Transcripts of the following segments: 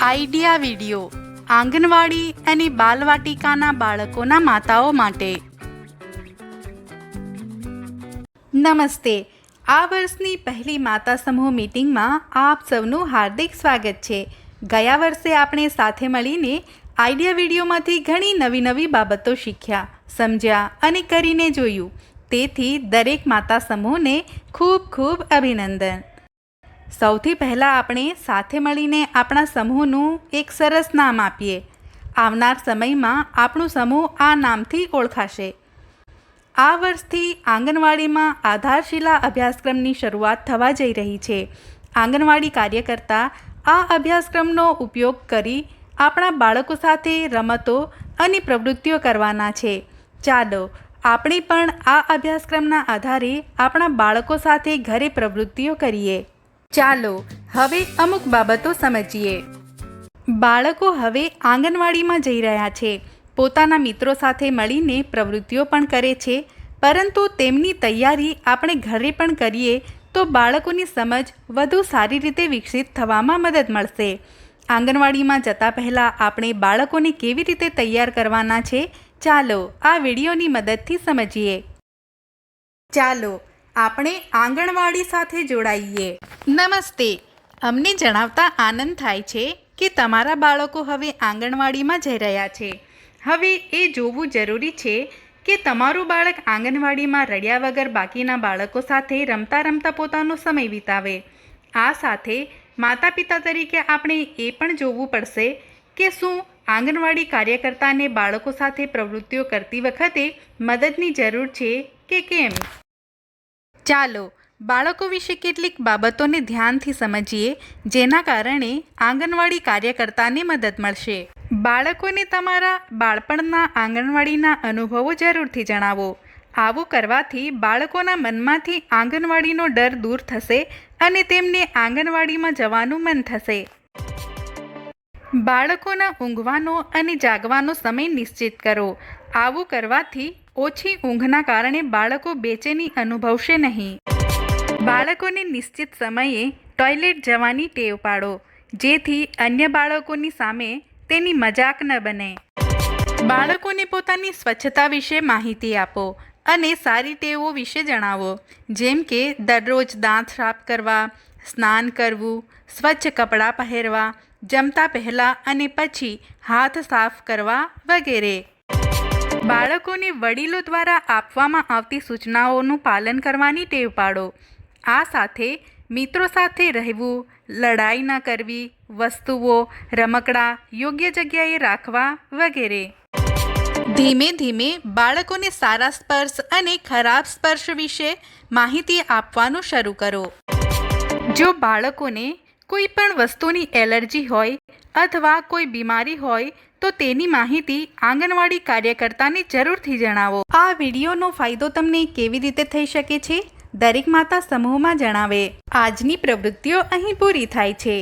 Idea video આંગણવાડી અને બાલવાટિકાના બાળકોના માતાઓ માટે. નમસ્તે. આ વર્ષની પહેલી માતા સમૂહ મીટિંગમાં આપ સૌનું હાર્દિક સ્વાગત છે. ગયા વર્ષે આપણે સાથે મળીને આઈડિયા વિડીયોમાંથી ઘણી નવી બાબતો શીખ્યા, સમજ્યા અને કરીને જોયું. તેથી દરેક માતા સમૂહને ખૂબ અભિનંદન. સૌથી પહેલાં આપણે સાથે મળીને આપણા સમૂહનું એક સરસ નામ આપીએ. આવનાર સમયમાં આપણું સમૂહ આ નામથી ઓળખાશે. આ વર્ષથી આંગણવાડીમાં આધારશિલા અભ્યાસક્રમની શરૂઆત થવા જઈ રહી છે. આંગણવાડી કાર્યકર્તા આ અભ્યાસક્રમનો ઉપયોગ કરી આપણા બાળકો સાથે રમતો અને પ્રવૃત્તિઓ કરવાના છે. ચાલો આપણે પણ આ અભ્યાસક્રમના આધારે આપણા બાળકો સાથે ઘરે પ્રવૃત્તિઓ કરીએ. ચાલો હવે અમુક બાબતો સમજીએ. બાળકો હવે આંગણવાડીમાં જઈ રહ્યા છે. પોતાના મિત્રો સાથે મળીને પ્રવૃત્તિઓ પણ કરે છે, પરંતુ તેમની તૈયારી આપણે ઘરે પણ કરીએ તો બાળકોની સમજ વધુ સારી રીતે વિકસિત થવામાં મદદ મળશે. આંગણવાડીમાં જતા પહેલાં આપણે બાળકોને કેવી રીતે તૈયાર કરવાના છે, ચાલો આ વિડીયોની મદદથી સમજીએ. ચાલો આપણે આંગણવાડી સાથે જોડાઈએ. નમસ્તે. અમને જણાવતા આનંદ થાય છે કે તમારા બાળકો હવે આંગણવાડીમાં જઈ રહ્યા છે. હવે એ જોવું જરૂરી છે કે તમારું બાળક આંગણવાડીમાં રડ્યા વગર બાકીના બાળકો સાથે રમતા પોતાનો સમય વિતાવે. આ સાથે માતા પિતા તરીકે આપણે એ પણ જોવું પડશે કે શું આંગણવાડી કાર્યકર્તાને બાળકો સાથે પ્રવૃત્તિઓ કરતી વખતે મદદની જરૂર છે કે કેમ. ચાલો બાળકો વિશે કેટલીક બાબતોને ધ્યાનથી સમજીએ, જેના કારણે આંગણવાડી કાર્યકર્તાને મદદ મળશે. બાળકોને તમારા બાળપણના આંગણવાડીના અનુભવો જરૂરથી જણાવો. આવું કરવાથી બાળકોના મનમાંથી આંગણવાડીનો ડર દૂર થશે અને તેમને આંગણવાડીમાં જવાનું મન થશે. બાળકોના ઊંઘવાનો અને જાગવાનો સમય નિશ્ચિત કરો. આવું કરવાથી ઓછી ઊંઘના કારણે બાળકો બેચેની અનુભવશે નહીં. બાળકોને નિશ્ચિત સમયે ટોયલેટ જવાની ટેવ પાડો, જેથી અન્ય બાળકોની સામે તેની મજાક ન બને. બાળકોને પોતાની સ્વચ્છતા વિશે માહિતી આપો અને સારી ટેવો વિશે જણાવો, જેમ કે દરરોજ દાંત સાફ કરવા, સ્નાન કરવું, સ્વચ્છ કપડાં પહેરવા, જમતા પહેલાં અને પછી હાથ સાફ કરવા વગેરે. બાળકોને વડીલો દ્વારા આપવામાં આવતી સૂચનાઓનું પાલન કરવાની ટેવ પાડો. આ સાથે મિત્રો સાથે રહેવું, લડાઈ ન કરવી, વસ્તુઓ, રમકડાં યોગ્ય જગ્યાએ રાખવા વગેરે. ધીમે બાળકોને સારા સ્પર્શ અને ખરાબ સ્પર્શ વિશે માહિતી આપવાનું શરૂ કરો. જો બાળકોને કોઈ પણ વસ્તુની એલર્જી હોય અથવા કોઈ બીમારી હોય તો તેની માહિતી આંગણવાડી કાર્યકર્તાને જરૂરથી જણાવો. આ વિડીયોનો ફાયદો તમને કેવી રીતે થઈ શકે છે, દરેક માતા સમૂહમાં જણાવે. આજની પ્રવૃત્તિઓ અહીં પૂરી થાય છે.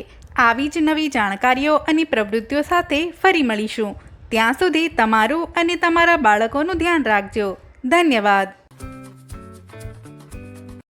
આવી જ નવી જાણકારીઓ અને પ્રવૃત્તિઓ સાથે ફરી મળીશું. ત્યાં સુધી તમારું અને તમારા બાળકોનું ધ્યાન રાખજો. ધન્યવાદ.